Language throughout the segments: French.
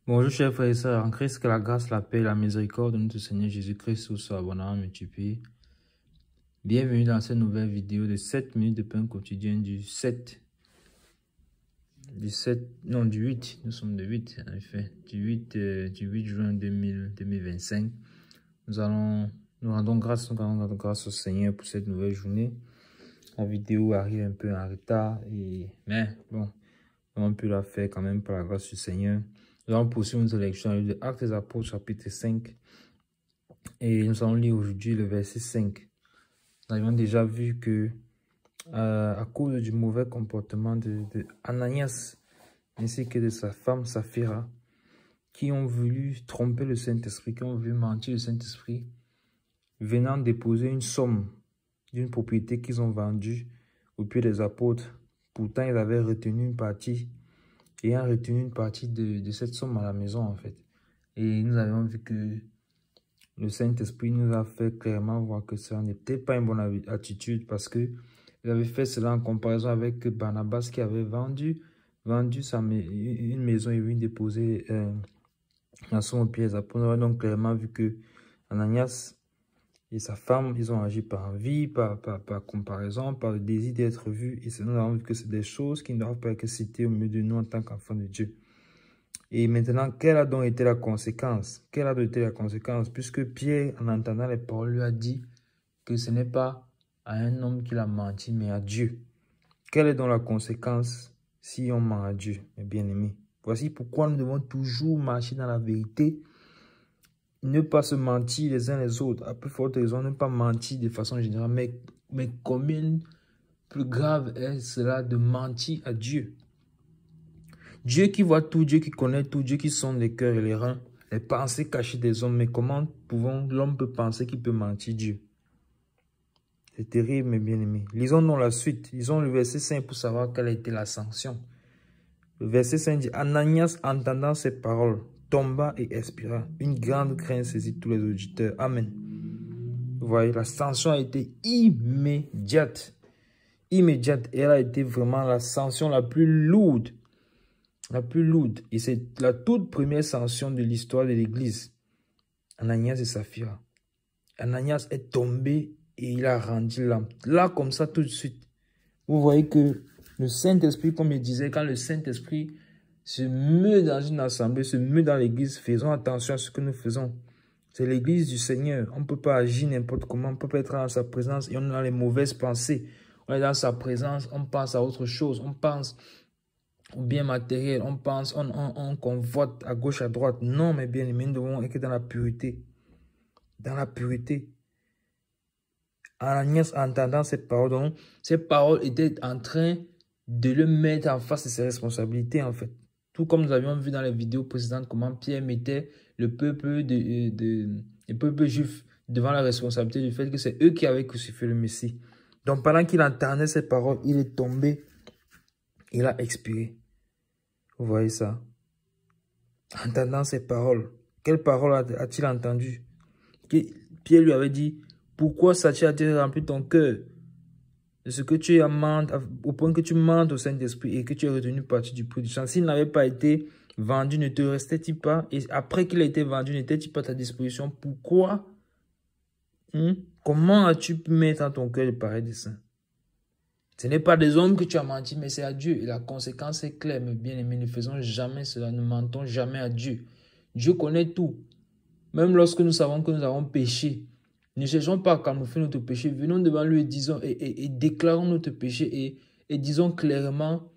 Bonjour chers frères et sœurs, en Christ, que la grâce, la paix et la miséricorde de notre Seigneur Jésus-Christ soit abondamment multipliée. Bienvenue dans cette nouvelle vidéo de 7 minutes de pain quotidien du 8, nous sommes le 8 en effet, du 8 juin 2025. Nous rendons grâce au Seigneur pour cette nouvelle journée. La vidéo arrive un peu en retard, mais bon, on peut la faire quand même par la grâce du Seigneur. Nous allons poursuivre notre lecture dans le livre des Actes des Apôtres, chapitre 5. Et nous allons lire aujourd'hui le verset 5. Nous avions déjà vu que, à cause du mauvais comportement de Ananias, ainsi que de sa femme Saphira, qui ont voulu tromper le Saint-Esprit, qui ont voulu mentir le Saint-Esprit, venant déposer une somme d'une propriété qu'ils ont vendue au pied des apôtres. Pourtant, ils avaient retenu une partie. Ayant retenu une partie de cette somme à la maison, en fait. Et nous avons vu que le Saint-Esprit nous a fait clairement voir que ça n'était pas une bonne attitude parce que il avait fait cela en comparaison avec Barnabas qui avait vendu une maison et lui déposé la somme au pied des apôtres. On a donc clairement vu que Ananias et sa femme, ils ont agi par envie, par comparaison, par le désir d'être vus. Et nous avons vu que c'est des choses qui ne doivent pas être citées au milieu de nous en tant qu'enfants de Dieu. Et maintenant, quelle a donc été la conséquence? Quelle a donc été la conséquence? Puisque Pierre, en entendant les paroles, lui a dit que ce n'est pas à un homme qu'il a menti, mais à Dieu. Quelle est donc la conséquence si on ment à Dieu, mes bien-aimés? Voici pourquoi nous devons toujours marcher dans la vérité. Ne pas se mentir les uns les autres. À plus forte raison, ne pas mentir de façon générale. Mais combien plus grave est cela de mentir à Dieu? Dieu qui voit tout, Dieu qui connaît tout, Dieu qui sonde les cœurs et les reins, les pensées cachées des hommes. Mais comment l'homme peut penser qu'il peut mentir Dieu? C'est terrible, mes bien-aimés. Lisons donc la suite. Lisons le verset 5 pour savoir quelle a été la sanction. Le verset 5 dit, Ananias, entendant ces paroles, tomba et expira. Une grande crainte saisit tous les auditeurs. Amen. Vous voyez, la sanction a été immédiate. Immédiate. Et elle a été vraiment la sanction la plus lourde. La plus lourde. Et c'est la toute première sanction de l'histoire de l'Église. Ananias et Saphira. Ananias est tombé et il a rendu l'âme. Là, comme ça, tout de suite. Vous voyez que le Saint-Esprit, comme je disais, quand le Saint-Esprit se meut dans une assemblée, se meut dans l'église, faisons attention à ce que nous faisons. C'est l'église du Seigneur. On ne peut pas agir n'importe comment. On ne peut pas être dans sa présence et on a les mauvaises pensées. On est dans sa présence, on pense à autre chose. On pense au bien matériel. On pense, on convoite à gauche, à droite. Non, mes bien-aimés, nous devons être dans la pureté. Dans la pureté. Ananias, entendant ces paroles étaient en train de le mettre en face de ses responsabilités, en fait. Tout comme nous avions vu dans les vidéos précédentes, comment Pierre mettait le peuple juif devant la responsabilité du fait que c'est eux qui avaient crucifié le Messie. Donc, pendant qu'il entendait ces paroles, il est tombé, il a expiré. Vous voyez ça? Entendant ces paroles, quelles paroles a-t-il entendu? Pierre lui avait dit, pourquoi ça a-t-il rempli ton cœur de ce que tu mentes, au point que tu mentes au Saint-Esprit et que tu as retenu partie du prix du champ? S'il n'avait pas été vendu, ne te restait-il pas? Et après qu'il a été vendu, n'était-il pas à ta disposition? Pourquoi? Comment as-tu pu mettre en ton cœur de pareils desseins? Ce n'est pas des hommes que tu as menti, mais c'est à Dieu. Et la conséquence est claire, mes bien-aimés. Ne faisons jamais cela, ne mentons jamais à Dieu. Dieu connaît tout. Même lorsque nous savons que nous avons péché, ne cherchons pas à camoufler notre péché. Venons devant lui et disons et déclarons notre péché et disons clairement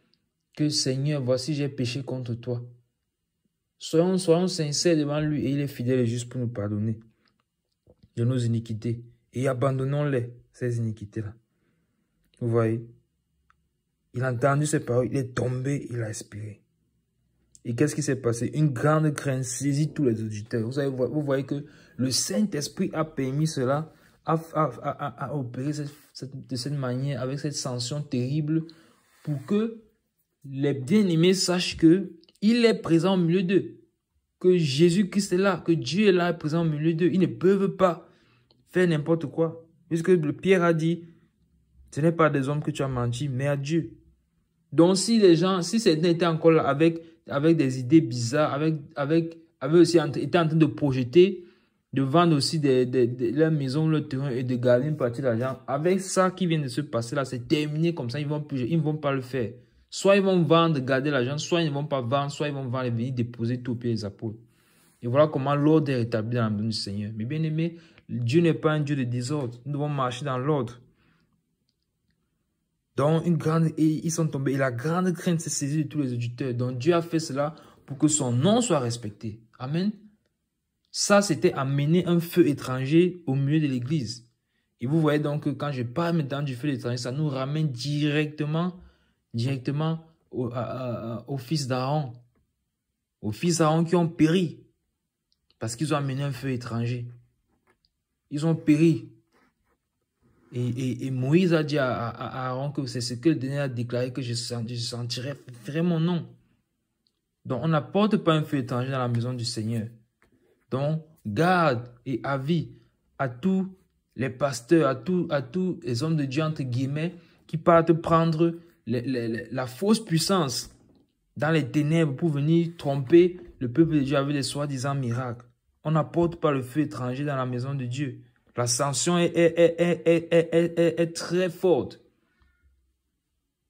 que Seigneur, voici j'ai péché contre toi. Soyons sincères devant lui et il est fidèle et juste pour nous pardonner de nos iniquités. Et abandonnons-les, ces iniquités-là. Vous voyez? Il a entendu ces paroles, il est tombé, il a expiré. Et qu'est-ce qui s'est passé? Une grande crainte saisit tous les auditeurs. Vous voyez que le Saint-Esprit a permis cela, a opéré de cette manière, avec cette sanction terrible, pour que les bien-aimés sachent qu'il est présent au milieu d'eux, que Jésus-Christ est là, que Dieu est là, présent au milieu d'eux. Ils ne peuvent pas faire n'importe quoi. Puisque le Pierre a dit, ce n'est pas des hommes que tu as menti, mais à Dieu. Donc si certains étaient encore là avec avec des idées bizarres, avec aussi était en train de projeter, de vendre aussi leurs maisons, leur terrain et de garder une partie d'argent. Avec ça qui vient de se passer là, c'est terminé comme ça, ils ne vont pas le faire. Soit ils vont vendre, garder l'argent, soit ils ne vont pas vendre, soit ils vont vendre et venir déposer tout au pied des apôtres. Et voilà comment l'ordre est rétabli dans la maison du Seigneur. Mais bien aimé, Dieu n'est pas un Dieu de désordre. Nous devons marcher dans l'ordre. Donc, ils sont tombés. Et la grande crainte s'est saisie de tous les auditeurs. Donc, Dieu a fait cela pour que son nom soit respecté. Amen. Ça, c'était amener un feu étranger au milieu de l'église. Et vous voyez donc que quand je parle maintenant du feu étranger, ça nous ramène directement au fils d'Aaron. Aux fils d'Aaron qui ont péri. Parce qu'ils ont amené un feu étranger. Ils ont péri. Et Moïse a dit à Aaron que c'est ce que le Seigneur a déclaré que je sentirais vraiment non. Donc, on n'apporte pas un feu étranger dans la maison du Seigneur. Donc, garde et avis à tous les pasteurs, à tous les hommes de Dieu, entre guillemets, qui partent prendre la fausse puissance dans les ténèbres pour venir tromper le peuple de Dieu avec des soi-disant miracles. On n'apporte pas le feu étranger dans la maison de Dieu. La sanction est très forte.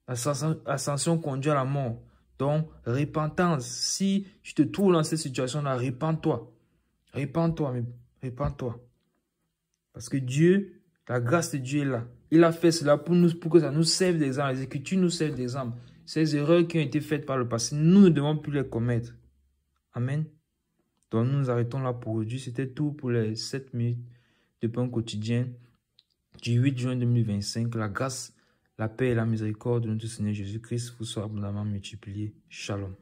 La sanction conduit à la mort. Donc, repentance. Si tu te trouves dans cette situation-là, repens-toi. Repens-toi, mais repens-toi. Parce que Dieu, la grâce de Dieu est là. Il a fait cela pour que ça nous serve d'exemple. Les Écritures nous servent d'exemple. Ces erreurs qui ont été faites par le passé, nous ne devons plus les commettre. Amen. Donc, nous nous arrêtons là pour aujourd'hui. C'était tout pour les 7 minutes de pain quotidien du 8 juin 2025. La grâce, la paix et la miséricorde de notre Seigneur Jésus-Christ vous soient abondamment multipliées. Shalom.